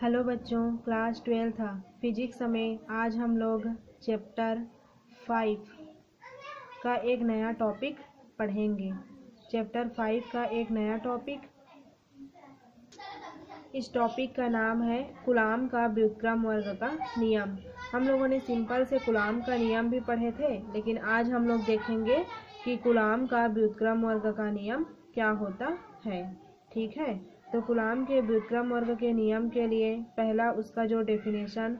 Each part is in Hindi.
हेलो बच्चों, क्लास 12 था फिजिक्स में आज हम लोग चैप्टर 5 का एक नया टॉपिक पढ़ेंगे। चैप्टर 5 का एक नया टॉपिक, इस टॉपिक का नाम है कूलाम का व्युत्क्रम वर्ग का नियम। हम लोगों ने सिंपल से कूलाम का नियम भी पढ़े थे, लेकिन आज हम लोग देखेंगे कि कूलाम का व्युत्क्रम वर्ग का नियम क्या होता है। ठीक है, तो कूलाम के व्युत्क्रम वर्ग के नियम के लिए पहला उसका जो डेफिनेशन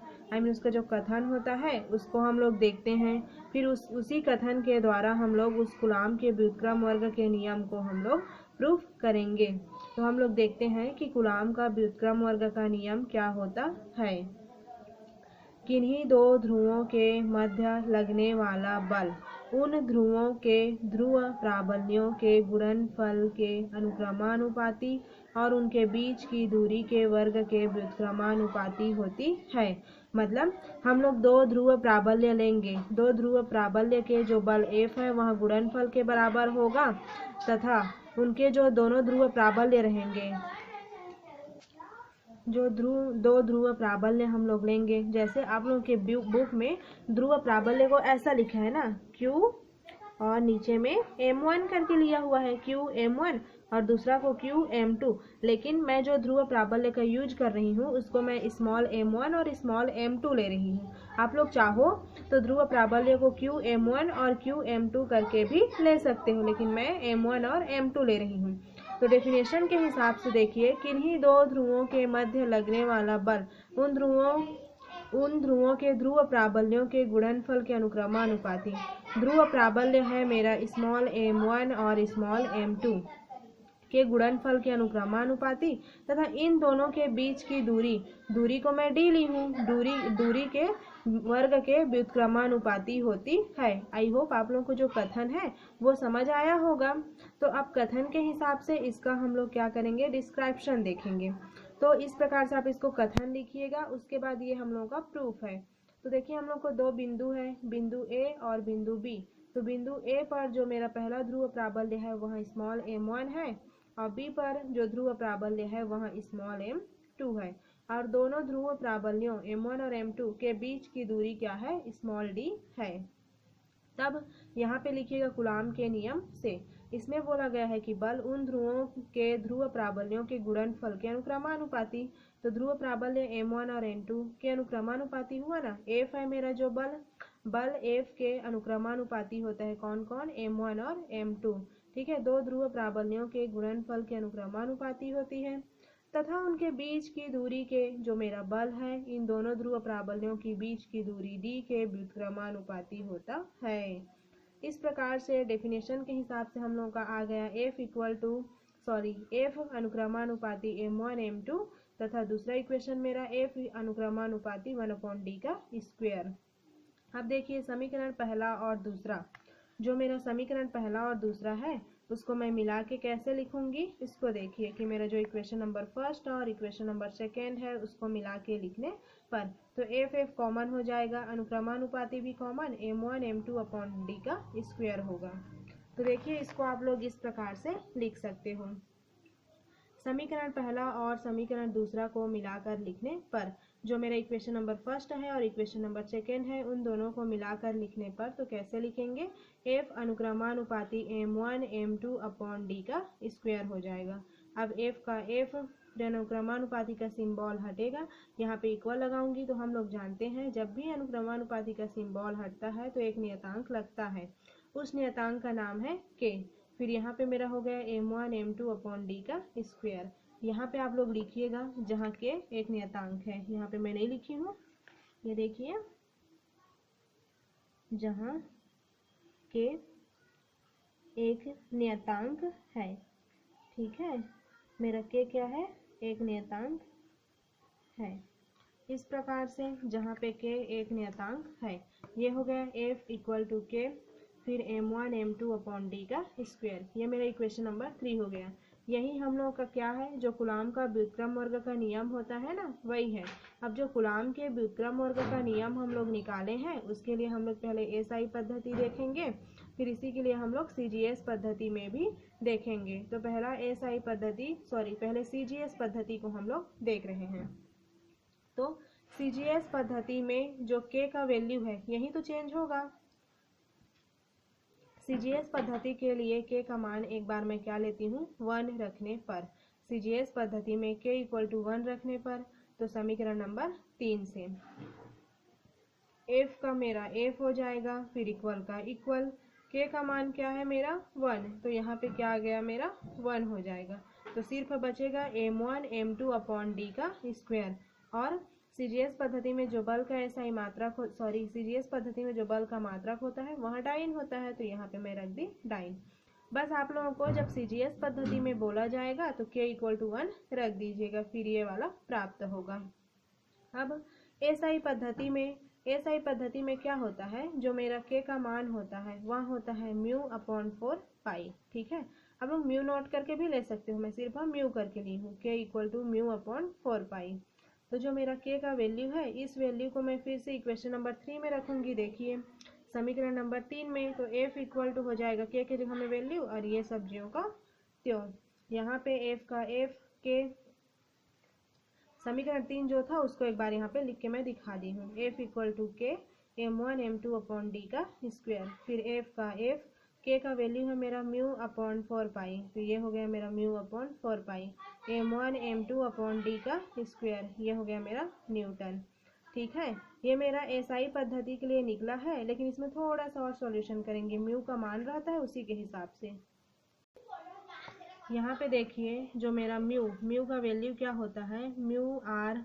उसका जो कथन होता है उसको हम लोग देखते हैं। फिर उसी कथन के द्वारा हम लोग उस कूलाम के व्युत्क्रम वर्ग के नियम को हम लोग प्रूफ करेंगे। तो हम लोग देखते हैं कि कूलाम का व्युत्क्रम वर्ग का नियम क्या होता है। किन्हीं दो ध्रुवों के मध्य लगने वाला बल उन ध्रुवों के ध्रुव प्राबल्यों के गुणनफल के अनुक्रमानुपाती और उनके बीच की दूरी के वर्ग के व्युत्क्रमानुपाती होती है। मतलब हम लोग दो ध्रुव प्राबल्य लेंगे, दो ध्रुव प्राबल्य के जो बल F है वह गुणनफल के बराबर होगा तथा उनके जो दोनों ध्रुव प्राबल्य रहेंगे, जो दो ध्रुव प्राबल्य हम लोग लेंगे। जैसे आप लोगों के बुक में ध्रुव प्राबल्य को ऐसा लिखा है ना, Q और नीचे में M1 करके लिया हुआ है, QM1 और दूसरा को QM2। लेकिन मैं जो ध्रुव प्राबल्य का यूज कर रही हूँ उसको मैं स्मॉल m1 और स्मॉल m2 ले रही हूँ। आप लोग चाहो तो ध्रुव प्राबल्य को QM1 और QM2 करके भी ले सकते हो, लेकिन मैं M1 और M2 ले रही हूँ। तो डेफिनेशन के हिसाब से देखिए, किन्हीं दो ध्रुवों के मध्य लगने वाला बल उन ध्रुवों के ध्रुव प्राबल्यों के गुणनफल के अनुक्रमानुपाती। ध्रुव प्राबल्य है मेरा स्मॉल m1 और स्मॉल m2 के गुणनफल के अनुक्रमानुपाती तथा इन दोनों के बीच की दूरी को मैं d ली हूँ, दूरी के वर्ग के व्युत्क्रमानुपाती होती है। आई होप आप लोगों को जो कथन है वो समझ आया होगा। तो अब कथन के हिसाब से इसका हम लोग क्या करेंगे, डिस्क्रिप्शन देखेंगे। तो इस प्रकार से आप इसको कथन लिखिएगा, उसके बाद ये हम लोगों का प्रूफ है। तो देखिए हम लोग को दो बिंदु है, बिंदु A और बिंदु B। तो बिंदु A पर जो मेरा पहला ध्रुव प्राबल्य है वह स्मॉल m1 है और B पर जो ध्रुव प्राबल्य है वह स्मॉल m2 है और दोनों ध्रुव प्राबल्यों m1 और m2 के बीच की दूरी क्या है, स्मॉल d है। तब यहाँ पे लिखिएगा कूलाम के नियम से। इसमें बोला गया है कि बल उन ध्रुवों के ध्रुव प्राबल्यों के गुणनफल के अनुक्रमानुपाती। तो ध्रुव प्राबल्य m1 और m2 के अनुक्रमानुपाती हुआ ना। F है मेरा जो बल F के अनुक्रमानुपाती होता है कौन कौन, m1 और m2। ठीक है, दो ध्रुव प्राबल्यों के गुणनफल के अनुक्रमानुपाती होती है तथा उनके बीच की दूरी के जो मेरा बल है इन दोनों ध्रुव प्राबल्यों के बीच की दूरी d के व्युत्क्रमानुपाती होता है। इस प्रकार से डेफिनेशन के हिसाब से हम लोगों का आ गया F अनुक्रमानुपाती m1 m2 तथा दूसरा इक्वेशन मेरा F अनुक्रमानुपाती 1/d का स्क्वायर। अब देखिए समीकरण पहला और दूसरा, जो मेरा समीकरण पहला और दूसरा है उसको मैं मिला के कैसे लिखूंगी, इसको देखिए कि मेरा जो इक्वेशन नंबर फर्स्ट और इक्वेशन नंबर सेकेंड है उसको मिला के लिखने पर तो F कॉमन हो जाएगा, अनुक्रमानुपाती भी कॉमन, m1 m2/d का स्क्वायर होगा। तो देखिए इसको आप लोग इस प्रकार से लिख सकते हो। समीकरण पहला और समीकरण दूसरा को मिलाकर लिखने पर जो मेरा इक्वेशन नंबर फर्स्ट है और इक्वेशन नंबर सेकेंड है उन दोनों को मिलाकर लिखने पर तो कैसे लिखेंगे, F अनुक्रमानुपाती m1 m2/d का स्क्वायर हो जाएगा। अब F अनुक्रमानुपाती का सिंबल हटेगा, यहाँ पे इक्वल लगाऊंगी तो हम लोग जानते हैं जब भी अनुक्रमानुपाती का सिंबल हटता है तो एक नियतांक लगता है, उस नियतांक का नाम है K। फिर यहाँ पे मेरा हो गया m1 m2/d का स्क्वायर। यहाँ पे आप लोग लिखिएगा जहाँ के एक नियतांक है, यहाँ पे मैं नहीं लिखी हूँ, ये देखिए जहाँ के एक नियतांक है। ठीक है, मेरा के क्या है, एक नियतांक है। इस प्रकार से जहाँ पे के एक नियतांक है, ये हो गया F = K फिर m1 m2/d का स्क्वायर। ये मेरा इक्वेशन नंबर 3 हो गया। यही हम लोग का क्या है, जो कूलाम का व्युत्क्रम वर्ग का नियम होता है ना, वही है। अब जो कूलाम के व्युत्क्रम वर्ग का नियम हम लोग निकाले हैं उसके लिए हम लोग पहले SI पद्धति देखेंगे, फिर इसी के लिए हम लोग CGS पद्धति में भी देखेंगे। तो पहले CGS पद्धति को हम लोग देख रहे हैं। तो CGS पद्धति में जो k का वैल्यू है यही तो चेंज होगा। CGS पद्धति के लिए k का मान एक बार मैं क्या लेती हूँ 1 रखने पर। CGS पद्धति में k इक्वल टू 1 रखने पर, तो समीकरण नंबर 3 से f का मेरा f हो जाएगा, फिर इक्वल का इक्वल, k का मान क्या है मेरा 1, तो यहाँ पे क्या आ गया मेरा 1 हो जाएगा। तो सिर्फ बचेगा m1 m2 अपॉन d का स्क्वायर। और CGS पद्धति में जो बल का SI मात्रक CGS पद्धति में जो बल का मात्रक होता है वहाँ डाइन होता है, तो यहाँ पे मैं रख दी डाइन। बस आप लोगों को जब CGS पद्धति में बोला जाएगा तो k इक्वल टू 1 रख दीजिएगा, फिर ये वाला प्राप्त होगा। अब SI पद्धति में क्या होता है, जो मेरा k का मान होता है वह होता है म्यू अपॉन 4 पाई। ठीक है, अब लोग म्यू नोट करके भी ले सकते हो, मैं सिर्फ म्यू करके ली हूँ, k equal to mu upon 4 pi. तो जो मेरा k का वैल्यू है, इस वैल्यू को मैं फिर से इक्वेशन नंबर 3 में रखूंगी। देखिए समीकरण नंबर 3 में, तो f इक्वल टू हो जाएगा k के जगह में वैल्यू और ये सब्जियों का त्यों। यहाँ पे f का f k समीकरण 3 जो था उसको एक बार यहाँ पे लिख के मैं दिखा दी हूँ। f equal to k m1 m2 upon d का स्क्वायर, फिर f का f, k का वैल्यू है मेरा म्यू अपॉन 4 पाई, तो ये हो गया मेरा म्यू अपॉन 4 पाई, m1 m2 अपॉन d का स्क्वायर, ये हो गया मेरा न्यूटन। ठीक है, ये मेरा SI पद्धति के लिए निकला है, लेकिन इसमें थोड़ा सा और सॉल्यूशन करेंगे। म्यू का मान रहता है उसी के हिसाब से। यहाँ पे देखिए जो मेरा म्यू का वैल्यू क्या होता है, mu r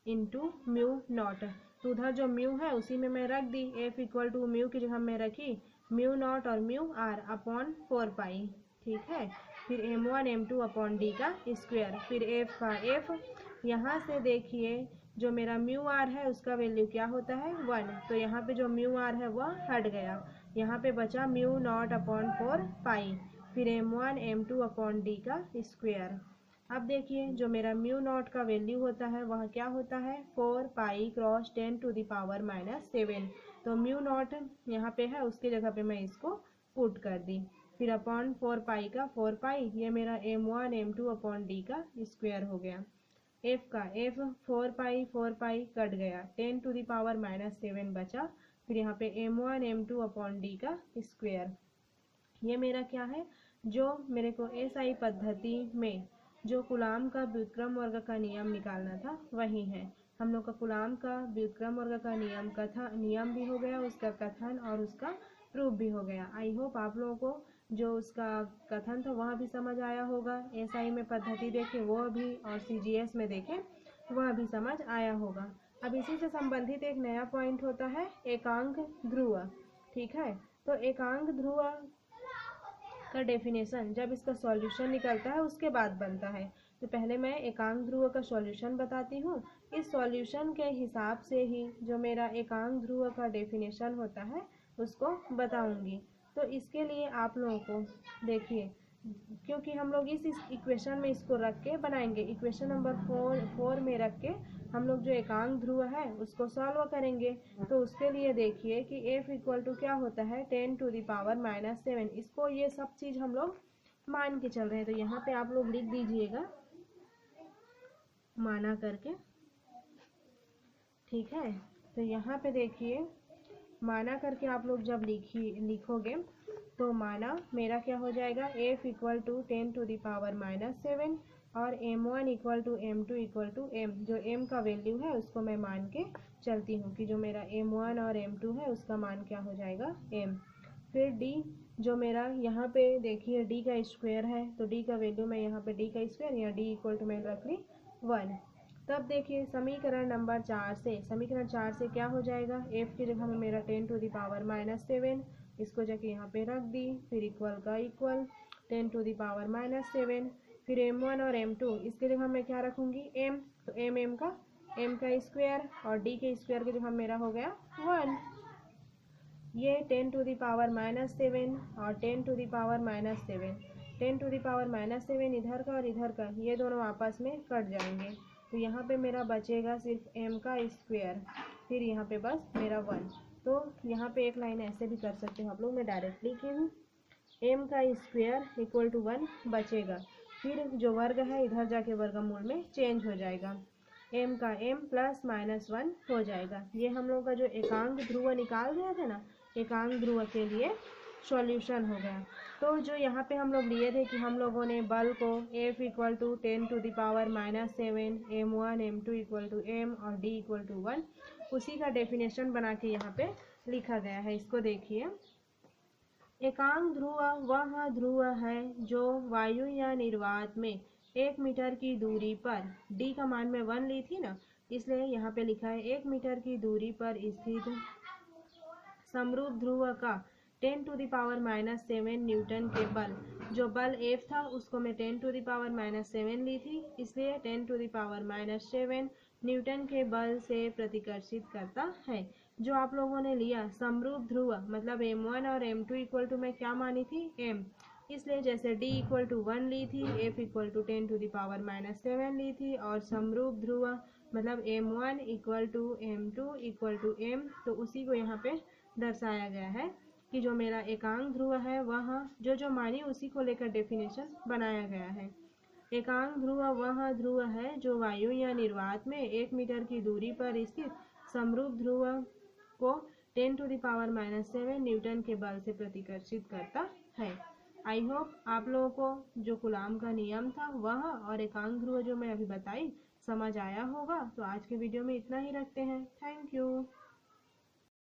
into mu naught. तो उधर जो म्यू है उसी में मैं रख दी, f इक्वल टू म्यू की जगह मैं रखी म्यू नॉट और म्यू आर अपॉन 4 पाई। ठीक है, फिर m1 m2 अपॉन d का स्क्वायर, फिर f का f। यहाँ से देखिए जो मेरा म्यू आर है उसका वैल्यू क्या होता है 1, तो यहाँ पे जो म्यू आर है वह हट गया, यहाँ पे बचा म्यू नॉट अपॉन 4 पाई, फिर m1 m2 अपॉन d का स्क्वायर। अब देखिए जो मेरा म्यू नॉट का वैल्यू होता है वह क्या होता है 4 पाई क्रॉस 10 टू द पावर -7। तो म्यू नॉट यहाँ पे है, उसकी जगह पे मैं इसको पुट कर दी, फिर अपॉन 4 पाई का 4 पाई, ये मेरा m1 m2 अपॉन d का स्क्वायर हो गया। f का f 4 पाई कट गया, 10 टू द पावर -7 बचा, फिर यहाँ पे m1 m2 अपॉन d का स्क्वायर। ये मेरा क्या है, जो मेरे को SI पद्धति में जो कूलाम का व्युत्क्रम वर्ग का नियम निकालना था वही है। हम लोग का कूलाम का व्युत्क्रम वर्ग का नियम भी हो गया, उसका कथन और उसका प्रूफ भी हो गया। आई होप आप लोगों को जो उसका कथन था वह भी समझ आया होगा, SI में पद्धति देखे वो भी, और CGS में देखे वह भी समझ आया होगा। अब इसी से संबंधित एक नया पॉइंट होता है एकांक ध्रुव। ठीक है, तो एकांक ध्रुव का डेफिनेशन जब इसका सॉल्यूशन निकलता है उसके बाद बनता है। तो पहले मैं एकांक ध्रुव का सॉल्यूशन बताती हूँ, इस सॉल्यूशन के हिसाब से ही जो मेरा एकांक ध्रुव का डेफिनेशन होता है उसको बताऊंगी। तो इसके लिए आप लोगों को देखिए, क्योंकि हम लोग इस इक्वेशन में इसको रख के बनाएंगे, इक्वेशन नंबर 4 में रख के हम लोग जो एकांक ध्रुव है उसको सॉल्व करेंगे। तो उसके लिए देखिए कि f इक्वल टू क्या होता है 10 टू द पावर -7। इसको ये सब चीज हम लोग मान के चल रहे हैं, तो यहाँ पे आप लोग लिख दीजिएगा माना करके। ठीक है, तो यहाँ पे देखिए माना करके आप लोग जब लिखोगे तो माना मेरा क्या हो जाएगा, f equal to 10 to the power -7 और m1 equal to m2 equal to m, जो m का वैल्यू है उसको मैं मान के चलती हूँ कि जो मेरा m1 और m2 है उसका मान क्या हो जाएगा m। फिर d जो मेरा यहाँ पे देखिए d का स्क्वायर है, तो d का वैल्यू मैं यहाँ पे d का स्क्वायर या d इक्वल टू मैं रख ली 1। तब देखिए समीकरण नंबर 4 से, समीकरण 4 से क्या हो जाएगा, f की जगह में मेरा 10 टू द पावर -7, इसको जाके यहाँ पे रख दी, फिर इक्वल का इक्वल 10 टू द पावर -7, फिर m1 और m2 इसके जगह मैं क्या रखूँगी m, तो m का स्क्वायर और d के स्क्वायर की जगह मेरा हो गया 1। ये 10 टू द पावर -7 और 10 to the power -7, 10 to the power -7 इधर का और इधर का ये दोनों आपस में कट जाएंगे, तो यहाँ पे मेरा बचेगा सिर्फ m का स्क्वायर, फिर यहाँ पे बस मेरा 1। तो यहाँ पे एक लाइन ऐसे भी कर सकते हो आप लोग, मैं डायरेक्टली लिखी हूँ m का स्क्वायर इक्वल टू 1 बचेगा, फिर जो वर्ग है इधर जाके वर्गमूल में चेंज हो जाएगा। m का m प्लस -1 हो जाएगा। ये हम लोग का जो एकांक ध्रुव निकाल रहे थे ना, एकांक ध्रुव के लिए सॉल्यूशन हो गया। तो जो यहाँ पे हम लोग लिए थे कि हम लोगों ने बल को F equal to 10 to the power -7, m1 m2 equal to m और d इक्वल टू 1, उसी का डेफिनेशन बना के यहाँ पे लिखा गया है। इसको देखिए, एकांक ध्रुव वह ध्रुव है जो वायु या निर्वात में 1 मीटर की दूरी पर, d का मान में 1 ली थी ना, इसलिए यहाँ पे लिखा है 1 मीटर की दूरी पर स्थित समरूप ध्रुव का 10 टू द पावर -7 न्यूटन के बल, जो बल F था उसको मैं 10 टू द पावर -7 ली थी, इसलिए 10 टू द पावर -7 न्यूटन के बल से प्रतिकर्षित करता है। जो आप लोगों ने लिया समरूप ध्रुव, मतलब m1 और m2 इक्वल टू मैं क्या मानी थी, m, इसलिए जैसे d इक्वल टू 1 ली थी, f equal to 10 to the power -7 ली थी, और समरूप ध्रुव मतलब m1 equal to m2 equal to m, तो उसी को यहाँ पे दर्शाया गया है कि जो मेरा एकांक ध्रुव है वह जो मानी उसी को लेकर डेफिनेशन बनाया गया है। एकांक ध्रुव वह ध्रुव है जो वायु या निर्वात में 1 मीटर की दूरी पर स्थित समरूप ध्रुव को 10 टू द पावर -7 न्यूटन के बल से प्रतिकर्षित करता है। आई होप आप लोगों को जो कूलाम का नियम था वह और एकांक ध्रुव जो मैं अभी बताई समझ आया होगा। तो आज के वीडियो में इतना ही रखते हैं। Thank you.